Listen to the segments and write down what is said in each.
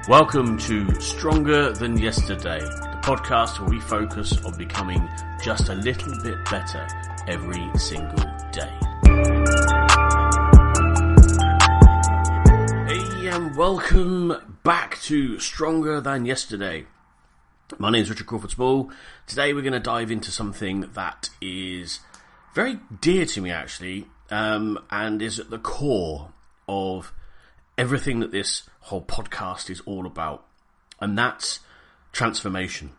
Welcome to Stronger Than Yesterday, the podcast where we focus on becoming just a little bit better every single day. Hey, and welcome back to Stronger Than Yesterday. My name is Richard Crawford Small. Today we're going to dive into something that is very dear to me actually, and is at the core of everything that this whole podcast is all about, and that's transformation.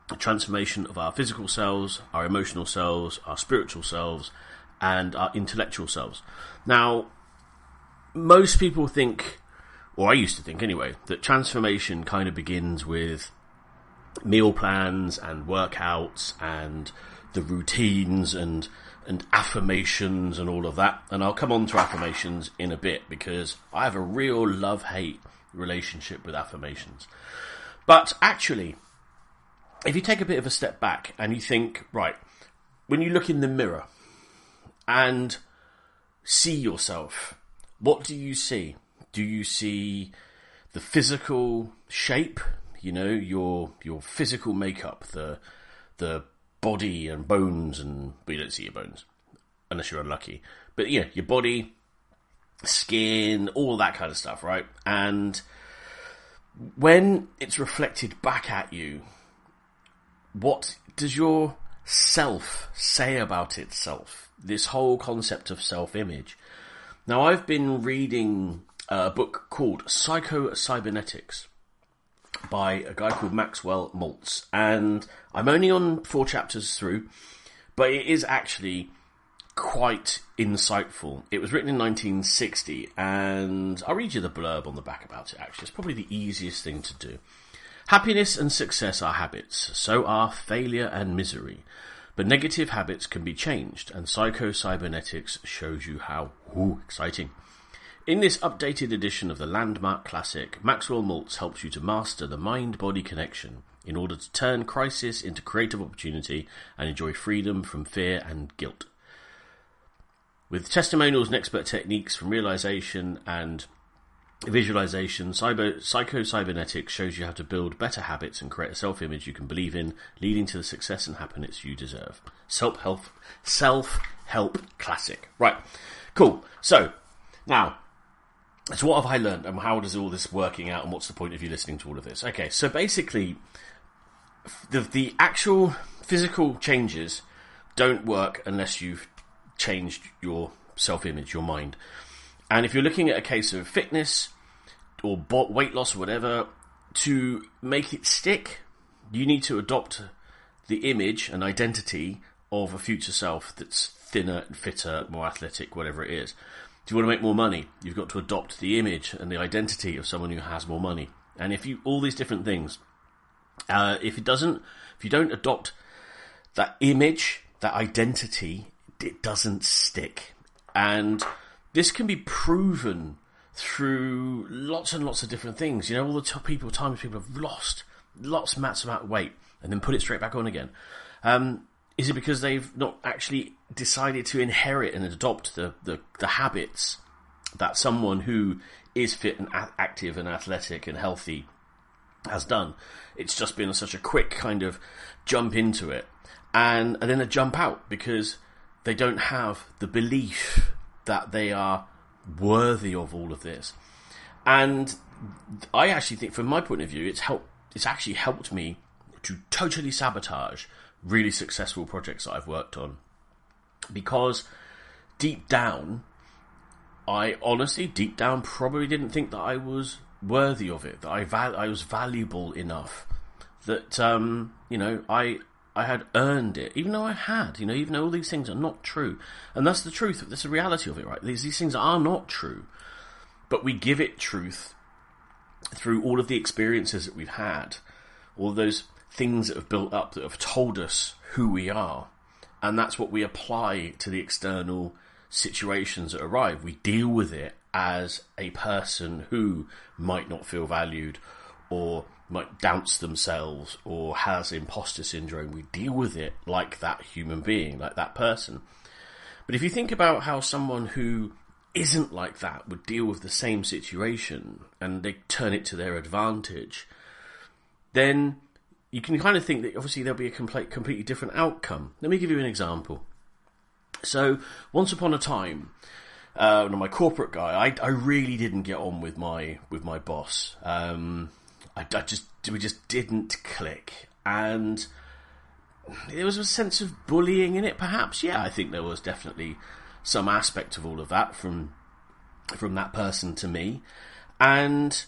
The transformation of our physical selves, our emotional selves, our spiritual selves, and our intellectual selves. Now, most people think, or I used to think anyway, that transformation kind of begins with meal plans and workouts and the routines and affirmations and all of that. And I'll come on to affirmations in a bit because I have a real love-hate relationship with affirmations. But actually, if you take a bit of a step back and you think, right, when you look in the mirror and see yourself, what do you see? Do you see the physical shape, you know, your physical makeup, the body and bones, and but you don't see your bones unless you're unlucky, but yeah, your body, skin, all that kind of stuff, right? And when it's reflected back at you, what does your self say about itself? This whole concept of self-image. Now, I've been reading a book called Psycho-Cybernetics by a guy called Maxwell Maltz, and I'm only on 4 chapters through, but it is actually quite insightful. It was written in 1960, and I'll read you the blurb on the back about it actually. It's probably the easiest thing to do. Happiness and success are habits, so are failure and misery. But negative habits can be changed, and Psycho-Cybernetics shows you how. Ooh, exciting. In this updated edition of the landmark classic, Maxwell Maltz helps you to master the mind-body connection in order to turn crisis into creative opportunity and enjoy freedom from fear and guilt. With testimonials and expert techniques from realization and visualization, Psycho-Cybernetics shows you how to build better habits and create a self-image you can believe in, leading to the success and happiness you deserve. Self-help classic. Right, cool. So, now, so what have I learned, and how does all this working out, and what's the point of you listening to all of this? Okay, so basically, the actual physical changes don't work unless you've changed your self-image, your mind. And if you're looking at a case of fitness or weight loss or whatever, to make it stick, you need to adopt the image and identity of a future self that's thinner and fitter, more athletic, whatever it is. If you want to make more money, you've got to adopt the image and the identity of someone who has more money. And if you, all these different things, if you don't adopt that image, that identity, it doesn't stick. And this can be proven through lots and lots of different things. You know, all the times people have lost lots of amount of weight and then put it straight back on again. Is it because they've not actually decided to inherit and adopt the habits that someone who is fit and active and athletic and healthy has done? It's just been such a quick kind of jump into it and then a jump out because they don't have the belief that they are worthy of all of this. And I actually think, from my point of view, it's actually helped me to totally sabotage really successful projects that I've worked on, because deep down I probably didn't think that I was worthy of it, that I was valuable enough, that I had earned it, even though I had, even though all these things are not true. And that's the truth, that's the reality of it, right? These things are not true, but we give it truth through all of the experiences that we've had, all those things that have built up that have told us who we are. And that's what we apply to the external situations that arrive. We deal with it as a person who might not feel valued, or might doubts themselves, or has imposter syndrome. We deal with it like that human being, like that person. But if you think about how someone who isn't like that would deal with the same situation and they turn it to their advantage, then you can kind of think that obviously there'll be a completely different outcome. Let me give you an example. So, once upon a time, my corporate guy, I really didn't get on with my boss. We just didn't click, and there was a sense of bullying in it. Perhaps, yeah, I think there was definitely some aspect of all of that from that person to me, and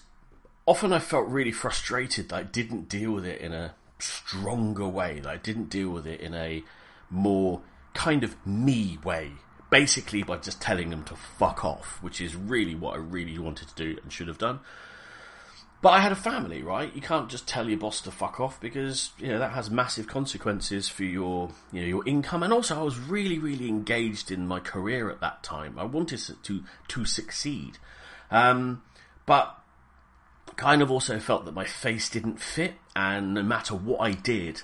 often I felt really frustrated that I didn't deal with it in a stronger way, that I didn't deal with it in a more kind of me way, basically by just telling them to fuck off, which is really what I really wanted to do and should have done. But I had a family, right? You can't just tell your boss to fuck off because, that has massive consequences for your income. And also I was really, really engaged in my career at that time. I wanted to succeed. But kind of also felt that my face didn't fit, and no matter what I did,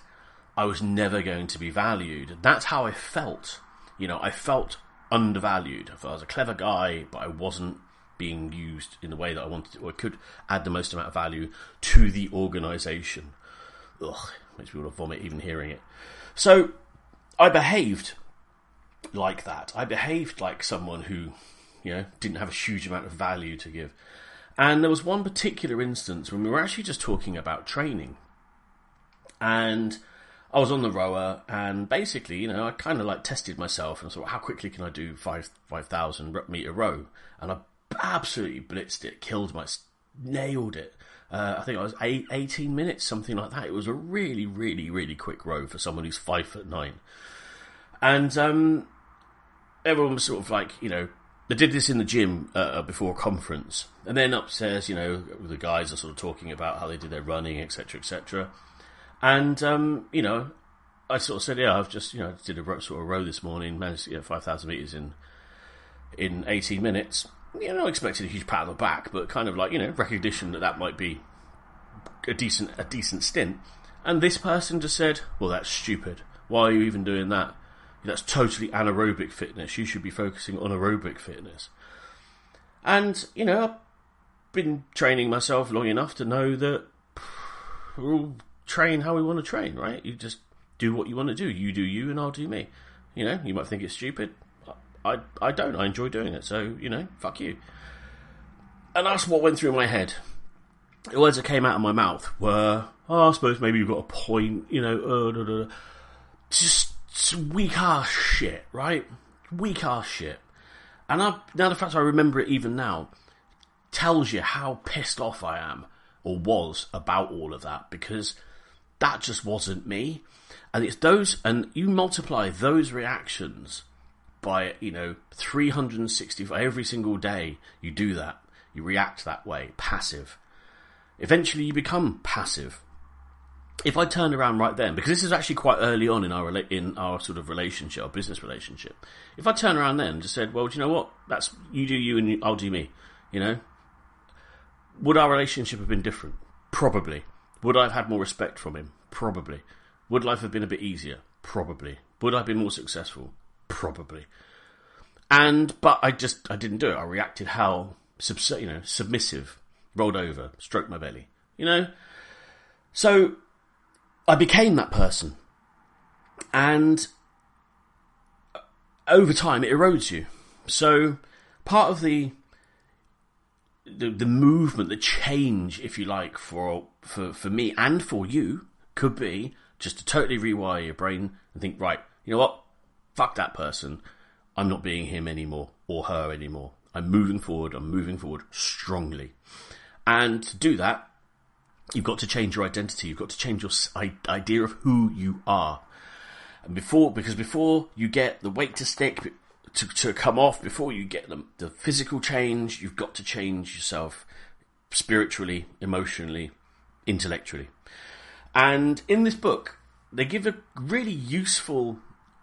I was never going to be valued. That's how I felt. I felt undervalued. I was a clever guy, but I wasn't being used in the way that I wanted to, or I could add the most amount of value to the organisation. Ugh, makes me want to vomit even hearing it. So, I behaved like that. I behaved like someone who, didn't have a huge amount of value to give. And there was one particular instance when we were actually just talking about training. And I was on the rower, and basically, I kind of tested myself and thought, how quickly can I do 5,000 meter row? And I absolutely blitzed it, nailed it. I think I was 18 minutes, something like that. It was a really, really, really quick row for someone who's 5'9". And everyone was sort of they did this in the gym before a conference, and then upstairs, the guys are sort of talking about how they did their running, etc., etc. And I sort of said, yeah, I've just did a sort of row this morning, managed to get 5,000 meters in 18 minutes. Not expecting a huge pat on the back, but kind of recognition that might be a decent stint. And this person just said, well, that's stupid. Why are you even doing that? That's totally anaerobic fitness. You should be focusing on aerobic fitness. And, I've been training myself long enough to know that we all train how we want to train, right? You just do what you want to do. You do you and I'll do me. You might think it's stupid. I don't. I enjoy doing it. So, fuck you. And that's what went through my head. The words that came out of my mouth were, I suppose maybe you've got a point, just weak ass shit, right? Weak ass shit. And now the fact I remember it even now tells you how pissed off I am, or was, about all of that, because that just wasn't me. And it's those, and you multiply those reactions by 365 every single day. You do that, you react that way, passive. Eventually you become passive. If I turned around right then, because this is actually quite early on in our sort of relationship, our business relationship. If I turned around then and just said, well, do you know what? That's you do you and I'll do me. Would our relationship have been different? Probably. Would I have had more respect from him? Probably. Would life have been a bit easier? Probably. Would I have been more successful? Probably. But I didn't do it. I reacted how submissive, rolled over, stroked my belly. So I became that person, and over time it erodes you. So part of the movement, the change, if you like, for me and for you, could be just to totally rewire your brain and think, right, you know what? Fuck that person. I'm not being him anymore or her anymore. I'm moving forward strongly. And to do that, you've got to change your identity. You've got to change your idea of who you are. And before you get the weight to stick, to come off, before you get the physical change, you've got to change yourself spiritually, emotionally, intellectually. And in this book, they give a really useful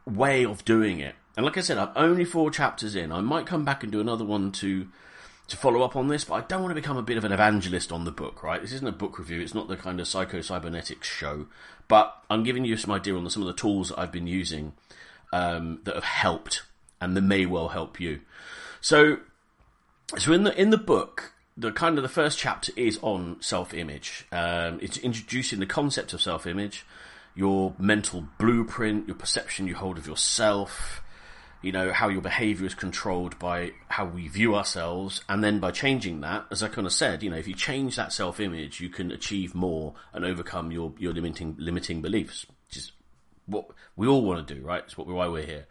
way of doing it. And like I said, I'm only 4 chapters in. I might come back and do another one to follow up on this, but I don't want to become a bit of an evangelist on the book, right? This isn't a book review. It's not the kind of Psycho-Cybernetics show. But I'm giving you some idea on some of the tools that I've been using that have helped and that may well help you. So So in the book, the first chapter is on self-image. It's introducing the concept of self-image, your mental blueprint, your perception you hold of yourself, how your behaviour is controlled by how we view ourselves, and then by changing that, as I kind of said, if you change that self-image, you can achieve more and overcome your limiting beliefs, which is what we all want to do, right? It's why we're here.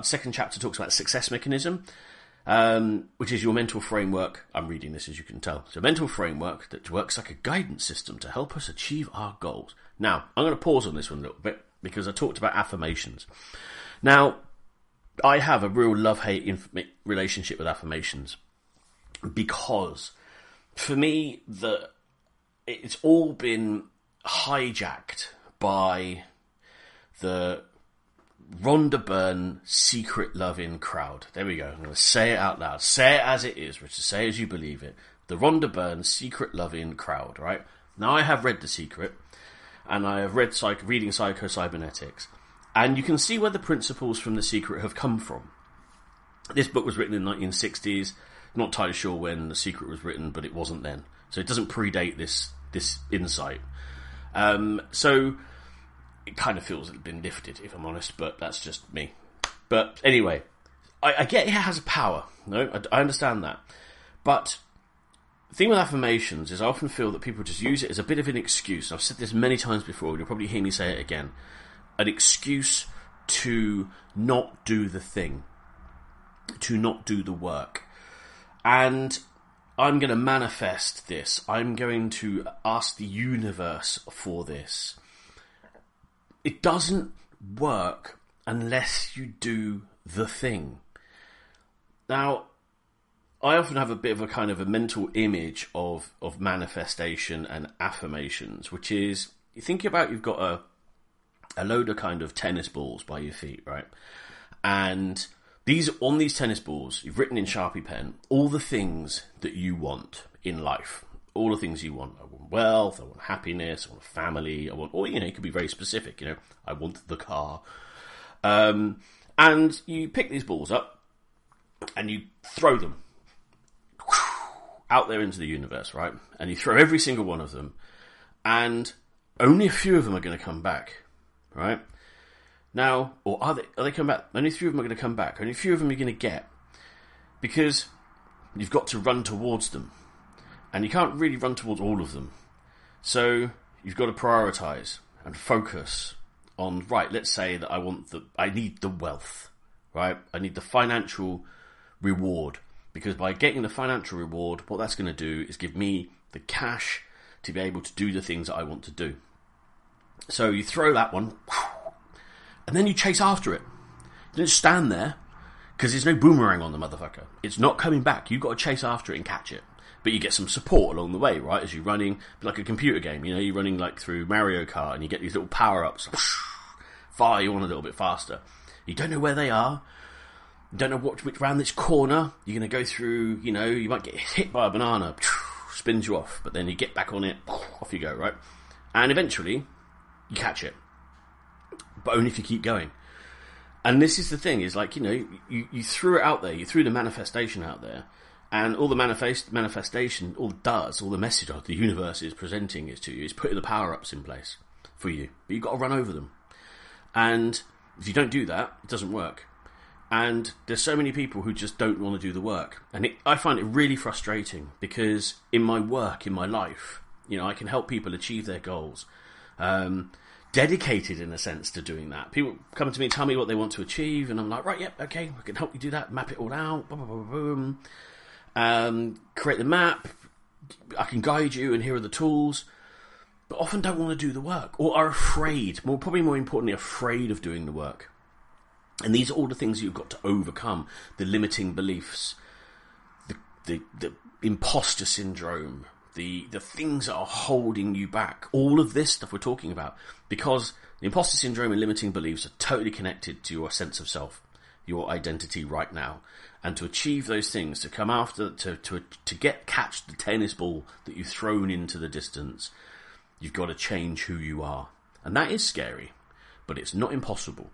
Second chapter talks about success mechanism, which is your mental framework. I'm reading this, as you can tell. So, mental framework that works like a guidance system to help us achieve our goals. Now, I'm going to pause on this one a little bit because I talked about affirmations. Now, I have a real love-hate relationship with affirmations because, for me, it's all been hijacked by the Rhonda Byrne secret loving crowd. There we go. I'm going to say it out loud. Say it as it is, Richard. Say it as you believe it. The Rhonda Byrne secret loving crowd, right? Now, I have read The Secret, and I have read reading Psycho-Cybernetics, and you can see where the principles from The Secret have come from. This book was written in the 1960s. Not entirely sure when The Secret was written, but it wasn't then. So it doesn't predate this insight. So it kind of feels it's been lifted, if I'm honest, but that's just me. But anyway, I get it has a power. No, I understand that. But the thing with affirmations is I often feel that people just use it as a bit of an excuse. I've said this many times before, and you'll probably hear me say it again. An excuse to not do the thing, to not do the work. And I'm going to manifest this. I'm going to ask the universe for this. It doesn't work unless you do the thing. Now, I often have a bit of a kind of a mental image of manifestation and affirmations, which is, you think about, you've got a load of kind of tennis balls by your feet, right? And on these tennis balls, you've written in Sharpie pen all the things that you want in life. All the things you want. I want wealth, I want happiness, I want a family, it could be very specific, I want the car. And you pick these balls up and you throw them out there into the universe, right? And you throw every single one of them, and only a few of them are going to come back. Right? Now, or are they coming back? Only a few of them are going to come back. Only a few of them you're going to get. Because you've got to run towards them. And you can't really run towards all of them. So you've got to prioritise and focus on, right, let's say that I need the wealth. Right? I need the financial reward. Because by getting the financial reward, what that's going to do is give me the cash to be able to do the things that I want to do. So you throw that one, and then you chase after it. You don't stand there, because there's no boomerang on the motherfucker. It's not coming back. You've got to chase after it and catch it. But you get some support along the way, right? As you're running, like a computer game, you're running like through Mario Kart, and you get these little power-ups. Fire you on a little bit faster. You don't know where they are. You don't know which round this corner. You're going to go through, you might get hit by a banana. Spins you off. But then you get back on it. Off you go, right? And eventually you catch it, but only if you keep going. And this is the thing, is like, you threw it out there, you threw the manifestation out there, and all the manifestation, all the message of the universe is presenting is to you, is putting the power-ups in place for you, but you've got to run over them. And if you don't do that, it doesn't work. And there's so many people who just don't want to do the work. And I find it really frustrating, because in my work, in my life, I can help people achieve their goals. Dedicated in a sense to doing that. People come to me, tell me what they want to achieve, and I'm like, right, yep, okay, I can help you do that, map it all out, boom, boom, boom, boom. Create the map, I can guide you, and here are the tools, but often don't want to do the work, or are afraid, probably more importantly, afraid of doing the work. And these are all the things you've got to overcome: the limiting beliefs, the imposter syndrome, the things that are holding you back, all of this stuff we're talking about, because the imposter syndrome and limiting beliefs are totally connected to your sense of self, your identity right now. And to achieve those things, to come after, to catch the tennis ball that you've thrown into the distance, you've got to change who you are. And that is scary, but it's not impossible.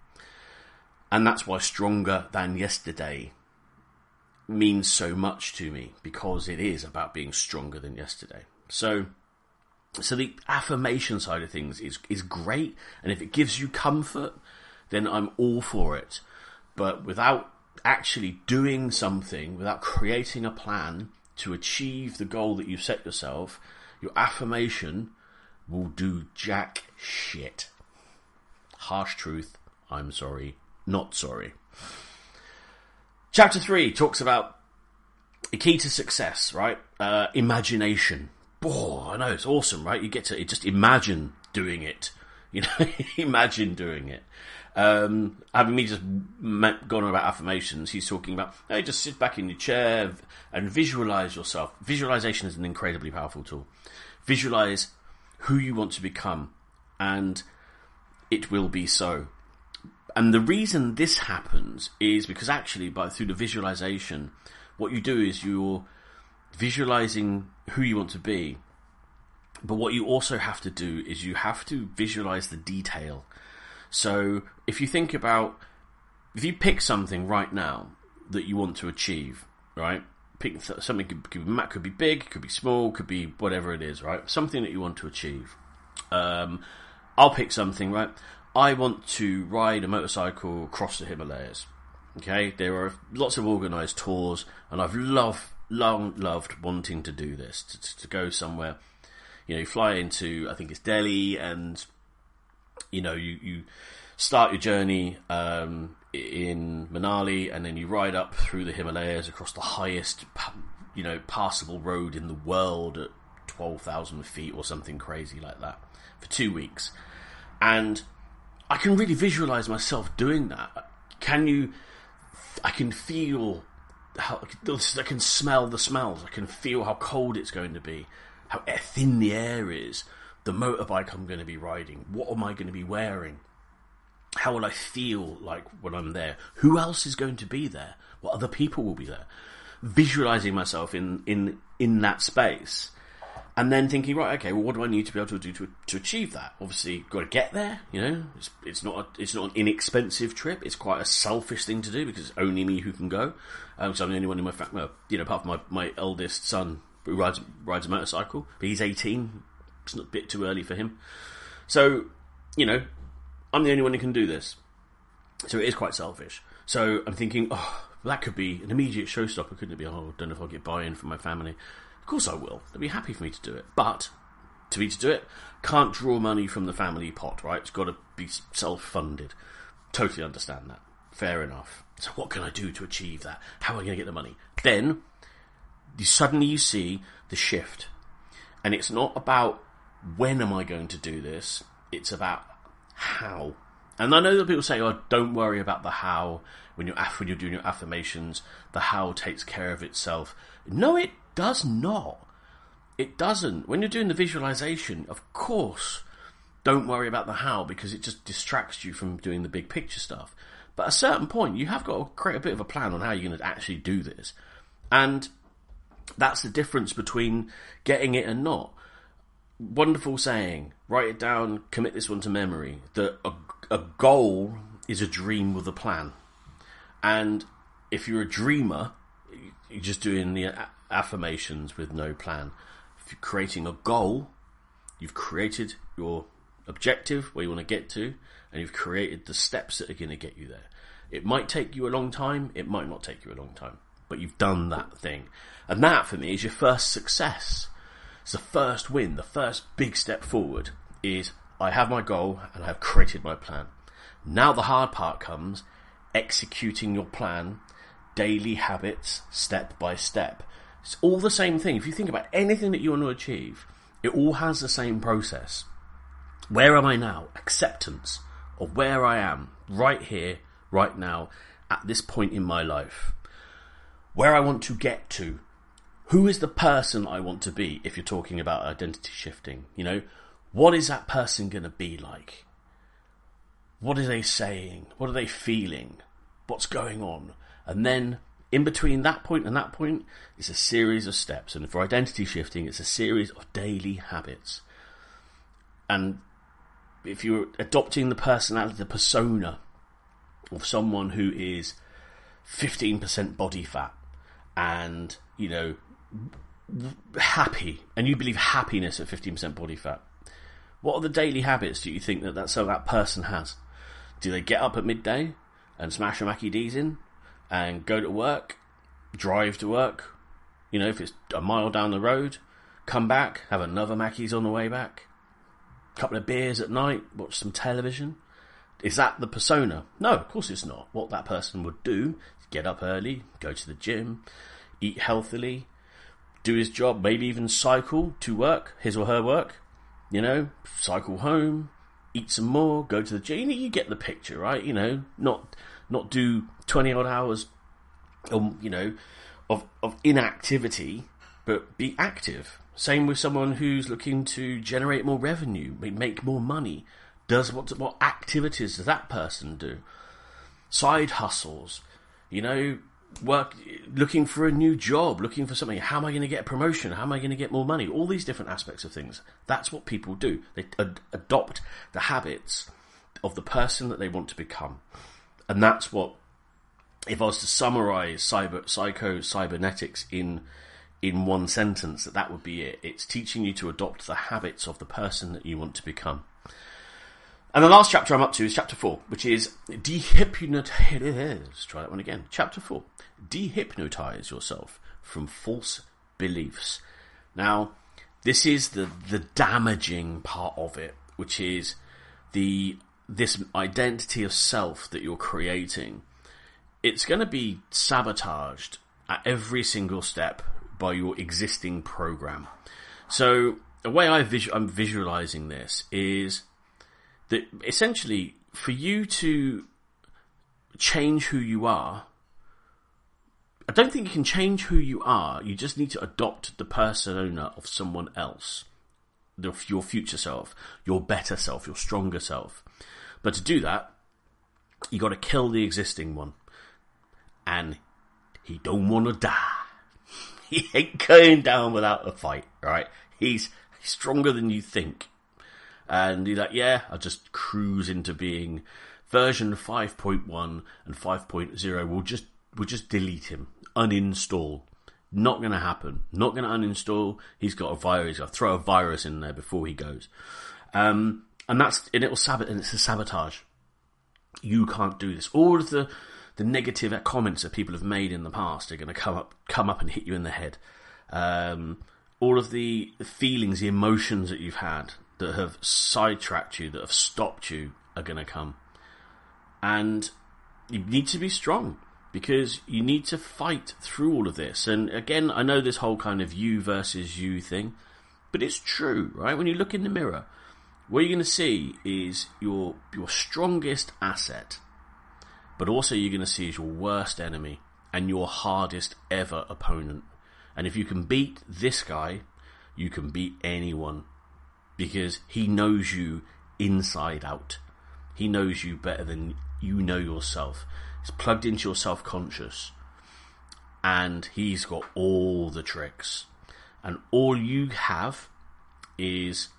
And that's why Stronger Than Yesterday means so much to me because it is about being stronger than yesterday. So the affirmation side of things is great, and if it gives you comfort, then I'm all for it. But without actually doing something, without creating a plan to achieve the goal that you've set yourself, your affirmation will do jack shit. Harsh truth. I'm sorry. Not sorry. Chapter 3 talks about the key to success, right? Imagination. Oh, I know, it's awesome, right? You get to just imagine doing it. Imagine doing it. Having me just gone on about affirmations, he's talking about, hey, just sit back in your chair and visualize yourself. Visualization is an incredibly powerful tool. Visualize who you want to become, and it will be so. And the reason this happens is because actually, through the visualization, what you do is you're visualizing who you want to be. But what you also have to do is you have to visualize the detail. So if you pick something right now that you want to achieve, right? Pick something, could be big, could be small, could be whatever it is, right? Something that you want to achieve. I'll pick something, right? I want to ride a motorcycle across the Himalayas. Okay, there are lots of organised tours, and I've long loved wanting to do this, to go somewhere. You fly into, I think it's Delhi, and you start your journey in Manali, and then you ride up through the Himalayas across the highest, passable road in the world at 12,000 feet or something crazy like that for 2 weeks. And I can really visualize myself doing that. I can feel I can smell the smells. I can feel how cold it's going to be, how thin the air is, the motorbike I'm going to be riding, what am I going to be wearing, how will I feel like when I'm there, who else is going to be there, what other people will be there. Visualizing myself in that space, and then thinking, right, okay, well, what do I need to be able to do to achieve that? Obviously, got to get there. It's not an inexpensive trip. It's quite a selfish thing to do because it's only me who can go. So I'm the only one in my family, apart from my eldest son who rides a motorcycle, but he's 18. It's not a bit too early for him. So, I'm the only one who can do this. So it is quite selfish. So I'm thinking, that could be an immediate showstopper, couldn't it be? I don't know if I'll get buy-in from my family. Of course I will. They'll be happy for me to do it. But, to do it, can't draw money from the family pot, right? It's got to be self-funded. Totally understand that. Fair enough. So what can I do to achieve that? How am I going to get the money? Then, you see the shift. And it's not about when am I going to do this. It's about how. And I know that people say, don't worry about the how when you're doing your affirmations. The how takes care of itself. No, it does not. It doesn't. When you're doing the visualization, of course, don't worry about the how because it just distracts you from doing the big picture stuff. But at a certain point, you have got to create a bit of a plan on how you're going to actually do this. And that's the difference between getting it and not. Wonderful saying, write it down, commit this one to memory, that a goal is a dream with a plan. And if you're a dreamer, you're just doing the affirmations with no plan. If you're creating a goal, you've created your objective where you want to get to, and you've created the steps that are going to get you there. It might take you a long time, it might not take you a long time, but you've done that thing. And that, for me, is your first success. It's the first win, the first big step forward is I have my goal and I have created my plan. Now the hard part comes, executing your plan, daily habits, step by step. It's all the same thing. If you think about anything that you want to achieve, it all has the same process. Where am I now? Acceptance of where I am, right here, right now, at this point in my life. Where I want to get to. Who is the person I want to be, if you're talking about identity shifting? What is that person going to be like? What are they saying? What are they feeling? What's going on? And then, in between that point and that point, it's a series of steps. And for identity shifting, it's a series of daily habits. And if you're adopting the personality, the persona of someone who is 15% body fat, and, happy, and you believe happiness at 15% body fat, what are the daily habits do you think that person has? Do they get up at midday and smash a Mackie D's in and go to work, drive to work, if it's a mile down the road, come back, have another Mackey's on the way back, a couple of beers at night, watch some television? Is that the persona? No, of course it's not. What that person would do is get up early, go to the gym, eat healthily, do his job, maybe even cycle to work, his or her work, cycle home, eat some more, go to the gym. You get the picture, right? Not do 20 odd hours of inactivity, but be active. Same with someone who's looking to generate more revenue, make more money. What activities does that person do? Side hustles, work, looking for a new job, looking for something. How am I going to get a promotion? How am I going to get more money? All these different aspects of things. That's what people do. They adopt the habits of the person that they want to become. And that's what, if I was to summarize Psycho-Cybernetics in one sentence, that would be it. It's teaching you to adopt the habits of the person that you want to become. And the last chapter I'm up to is chapter 4, which is Let's try that one again. Chapter 4. Dehypnotize yourself from false beliefs. Now, this is the damaging part of it, which is this identity of self that you're creating. It's going to be sabotaged at every single step by your existing program. So the way I'm visualizing this is that essentially, for you to change who you are, I don't think you can change who you are. You just need to adopt the persona of someone else, your future self, your better self, your stronger self. But to do that, you got to kill the existing one, and he don't want to die. He ain't going down without a fight, right? He's stronger than you think. And you're like, yeah, I'll just cruise into being version 5.1 and 5.0. We'll just delete him, uninstall. Not going to happen. Not going to uninstall. He's got a virus. I'll throw a virus in there before he goes. And it's a sabotage. You can't do this. All of the negative comments that people have made in the past are going to come up and hit you in the head. All of the feelings, the emotions that you've had that have sidetracked you, that have stopped you, are going to come. And you need to be strong, because you need to fight through all of this. And again, I know this whole kind of you versus you thing, but it's true, right? When you look in the mirror, what you're going to see is your strongest asset, but also you're going to see is your worst enemy and your hardest ever opponent. And if you can beat this guy, you can beat anyone, because he knows you inside out. He knows you better than you know yourself. He's plugged into your self-conscious, and he's got all the tricks. And all you have is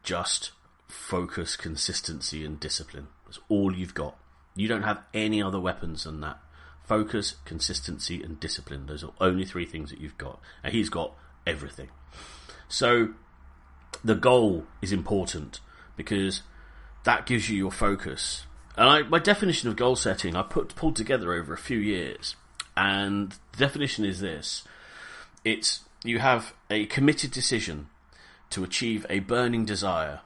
just focus, consistency, and discipline. That's all you've got. You don't have any other weapons than that. Focus, consistency, and discipline. Those are only 3 things that you've got. And he's got everything. So the goal is important, because that gives you your focus. And my definition of goal setting, I pulled together over a few years. And the definition is this. You have a committed decision to achieve a burning desire,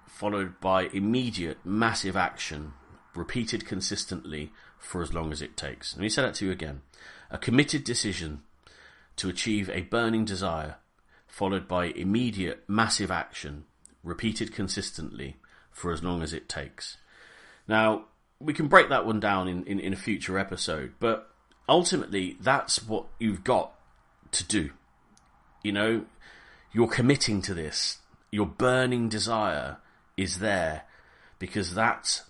followed by immediate, massive action, repeated consistently for as long as it takes. Let me say that to you again. A committed decision to achieve a burning desire, followed by immediate, massive action, repeated consistently for as long as it takes. Now, we can break that one down in a future episode, but ultimately, that's what you've got to do. You're committing to this. Your burning desire is there, because that's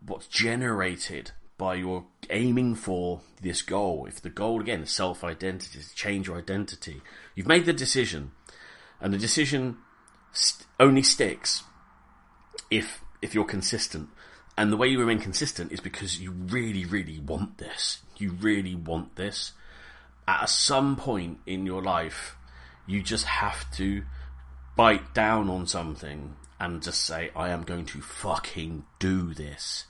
what's generated by your aiming for this goal. If the goal, again, is self-identity, to change your identity, you've made the decision, and the decision only sticks if you're consistent. And the way you remain consistent is because you really, really want this. You really want this. at some point in your life, you just have to bite down on something and just say, I am going to fucking do this,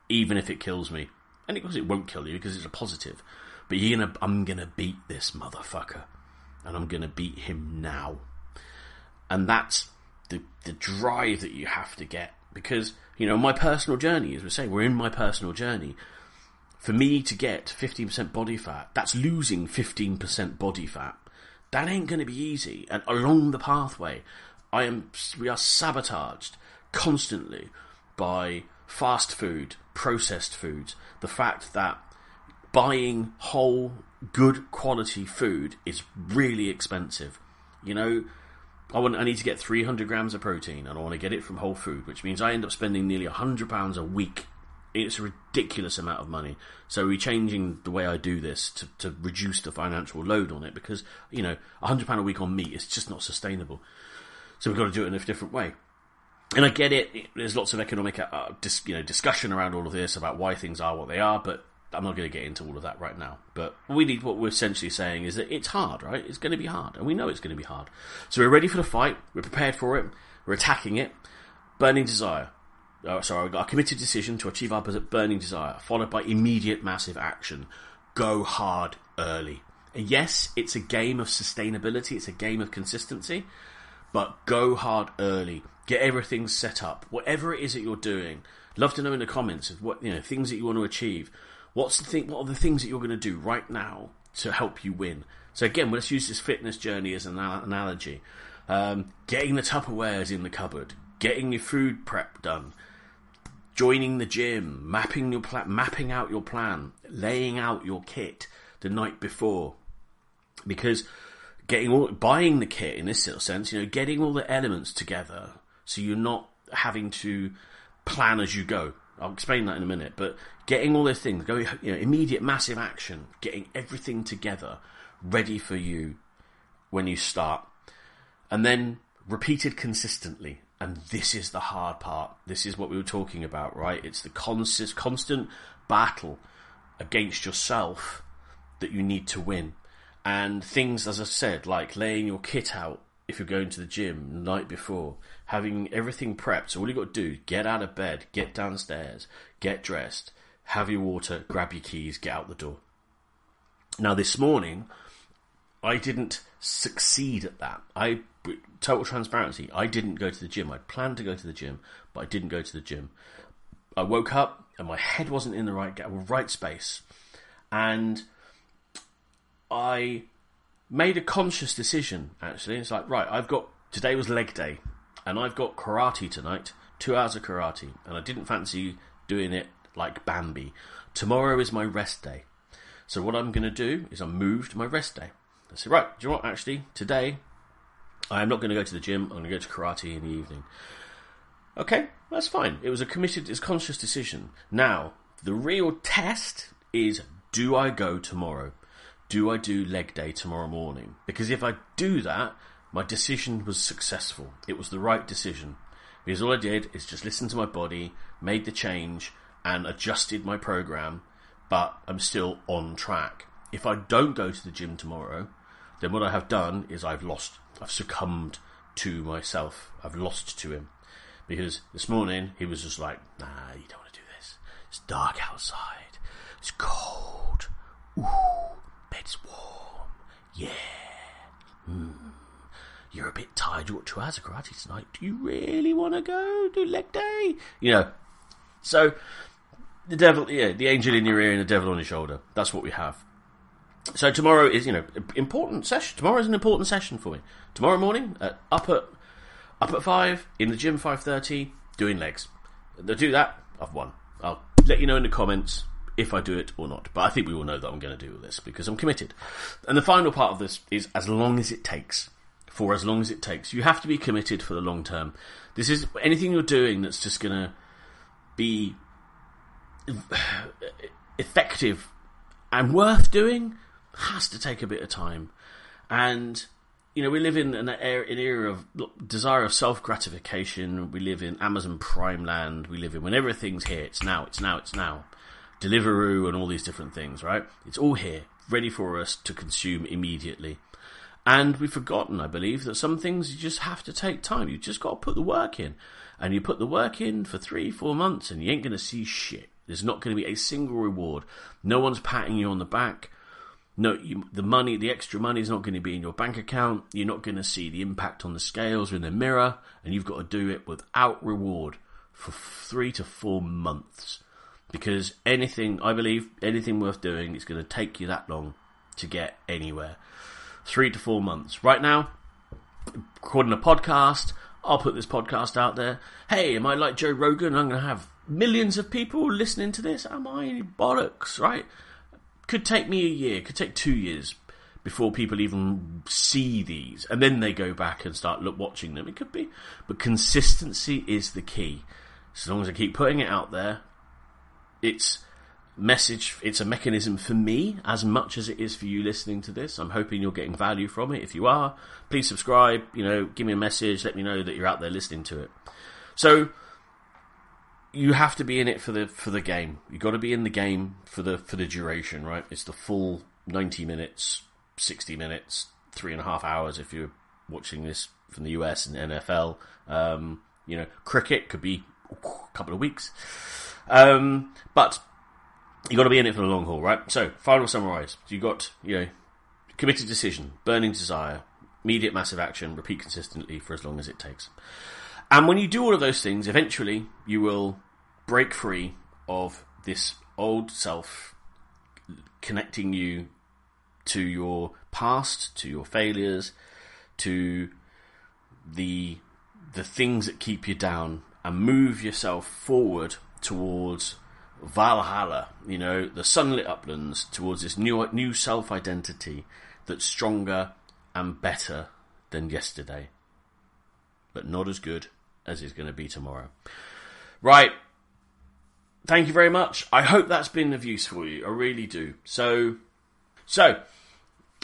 even if it kills me. And of course it won't kill you because it's a positive. But I'm gonna beat this motherfucker, and I'm gonna beat him now. And that's the drive that you have to get, because my personal journey, as we're saying, we're in my personal journey. For me to get 15% body fat, that's losing 15% body fat. That ain't going to be easy. And along the pathway, we are sabotaged constantly by fast food, processed foods. The fact that buying whole, good quality food is really expensive. I need to get 300 grams of protein, and I want to get it from whole food, which means I end up spending nearly £100 a week. It's a ridiculous amount of money. So we're changing the way I do this to reduce the financial load on it, because £100 a week on meat is just not sustainable. So we've got to do it in a different way. And I get it. There's lots of economic discussion around all of this about why things are what they are, but I'm not going to get into all of that right now. But what we're essentially saying is that it's hard, right? It's going to be hard, and we know it's going to be hard. So we're ready for the fight. We're prepared for it. We're attacking it. Burning desire. We've got a committed decision to achieve our burning desire, followed by immediate massive action. Go hard early. And yes, it's a game of sustainability. It's a game of consistency. But go hard early. Get everything set up. Whatever it is that you're doing. Love to know in the comments of what things that you want to achieve. What are the things that you're going to do right now to help you win? So again, let's use this fitness journey as an analogy. Getting the Tupperwares in the cupboard. Getting your food prep done. Joining the gym, mapping out your plan, laying out your kit the night before, because buying the kit in this sort of sense, getting all the elements together, so you're not having to plan as you go. I'll explain that in a minute, but getting all those things, going, immediate massive action, getting everything together, ready for you when you start, and then repeated consistently. And this is the hard part. This is what we were talking about, right? It's the constant battle against yourself that you need to win. And things, as I said, like laying your kit out if you're going to the gym the night before, having everything prepped. So all you've got to do, get out of bed, get downstairs, get dressed, have your water, grab your keys, get out the door. Now, this morning, I didn't succeed at that. Total transparency, I didn't go to the gym. I planned to go to the gym, but I didn't go to the gym. I woke up and my head wasn't in the right space. And I made a conscious decision, actually. It's like, right, today was leg day, and I've got karate tonight, 2 hours of karate, and I didn't fancy doing it like Bambi. Tomorrow is my rest day. So what I'm going to do is I moved my rest day. I said, right, do you know what, actually, today, I am not going to go to the gym. I'm going to go to karate in the evening. Okay, that's fine. It was a conscious decision. Now, the real test is, do I go tomorrow? Do I do leg day tomorrow morning? Because if I do that, my decision was successful. It was the right decision. Because all I did is just listen to my body, made the change, and adjusted my program, but I'm still on track. If I don't go to the gym tomorrow, then what I have done is I've succumbed to myself. I've lost to him. Because this morning, he was just like, nah, you don't want to do this. It's dark outside. It's cold. Ooh, bed's warm. Yeah. You're a bit tired. You got 2 hours of karate tonight. Do you really want to go do leg day? So the devil, the angel in your ear and the devil on your shoulder. That's what we have. So tomorrow is, important session. Tomorrow is an important session for me. Tomorrow morning, up at 5, in the gym 5:30, doing legs. To do that, I've won. I'll let you know in the comments if I do it or not. But I think we all know that I'm going to do all this because I'm committed. And the final part of this is as long as it takes. For as long as it takes. You have to be committed for the long term. This is anything you're doing that's just going to be effective and worth doing has to take a bit of time. And we live in an era of desire of self-gratification. We live in Amazon Prime land. We live in when everything's here. It's now. Deliveroo and all these different things, right? It's all here. ready for us to consume immediately. And we've forgotten, I believe, that some things you just have to take time. You've just got to put the work in. And you put the work in for 3-4 months and you ain't going to see shit. There's not going to be a single reward. No one's patting you on the back. No, the extra money is not going to be in your bank account. You're not going to see the impact on the scales or in the mirror. And you've got to do it without reward for 3 to 4 months. Because I believe anything worth doing is going to take you that long to get anywhere. 3 to 4 months. Right now, recording a podcast. I'll put this podcast out there. Hey, am I like Joe Rogan? I'm going to have millions of people listening to this? Am I? Bollocks, right? Could take me a year, could take 2 years before people even see these. And then they go back and start watching them. It could be. But consistency is the key. As long as I keep putting it out there, it's a mechanism for me as much as it is for you listening to this. I'm hoping you're getting value from it. If you are, please subscribe, give me a message, let me know that you're out there listening to it. So you have to be in it for the game. You've got to be in the game for the duration, right? It's the full 90 minutes, 60 minutes, 3.5 hours if you're watching this from the US and NFL. Cricket could be a couple of weeks. But you got to be in it for the long haul, right? So, final summarise. You got, committed decision, burning desire, immediate massive action, repeat consistently for as long as it takes. And when you do all of those things, eventually you will break free of this old self, connecting you to your past, to your failures, to the things that keep you down, and move yourself forward towards Valhalla, the sunlit uplands, towards this new self-identity that's stronger and better than yesterday, but not as good as it's going to be tomorrow. Right. Thank you very much. I hope that's been of use for you. I really do. So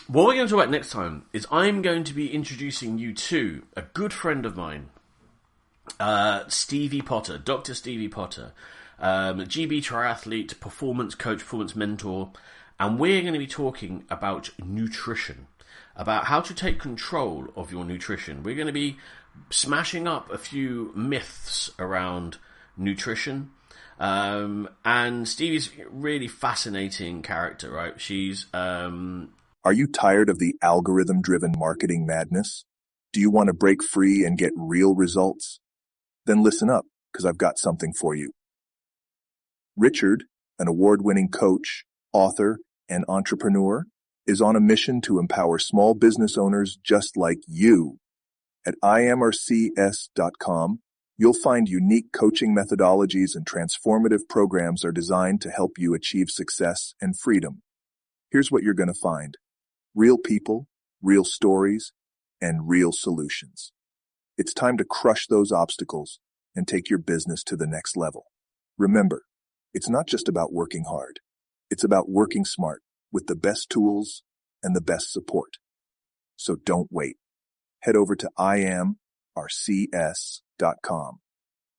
what we're going to talk about next time is I'm going to be introducing you to a good friend of mine, Stevie Potter, Dr. Stevie Potter. GB triathlete, performance coach, performance mentor, and we're going to be talking about nutrition, about how to take control of your nutrition. We're going to be smashing up a few myths around nutrition, and Stevie's a really fascinating character, right? She's Are you tired of the algorithm-driven marketing madness? Do you want to break free and get real results? Then listen up, because I've got something for you. Richard, an award-winning coach, author, and entrepreneur, is on a mission to empower small business owners just like you. At imrcs.com, you'll find unique coaching methodologies and transformative programs are designed to help you achieve success and freedom. Here's what you're going to find: real people, real stories, and real solutions. It's time to crush those obstacles and take your business to the next level. Remember, it's not just about working hard. It's about working smart with the best tools and the best support. So don't wait. Head over to imrcs.com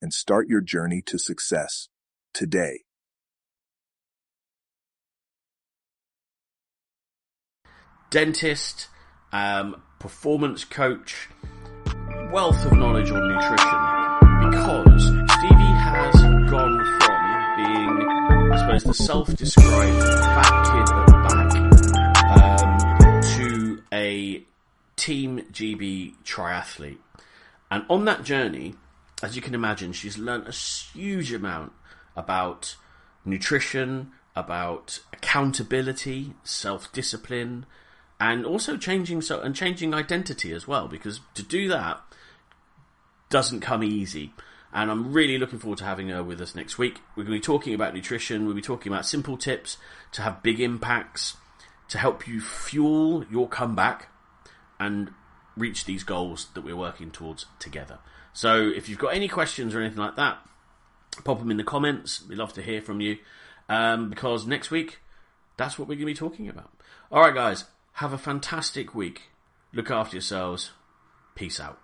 and start your journey to success today. Dentist, performance coach, wealth of knowledge on nutrition, because Stevie has gone from being, I suppose, the self-described fat kid at the back, to a Team GB triathlete. And on that journey, as you can imagine, she's learned a huge amount about nutrition, about accountability, self-discipline, and also changing identity as well, because to do that doesn't come easy. And I'm really looking forward to having her with us next week. We're going to be talking about nutrition. We'll be talking about simple tips to have big impacts, to help you fuel your comeback and reach these goals that we're working towards together. So if you've got any questions or anything like that, pop them in the comments. We'd love to hear from you, because next week, that's what we're going to be talking about. All right, guys, have a fantastic week. Look after yourselves. Peace out.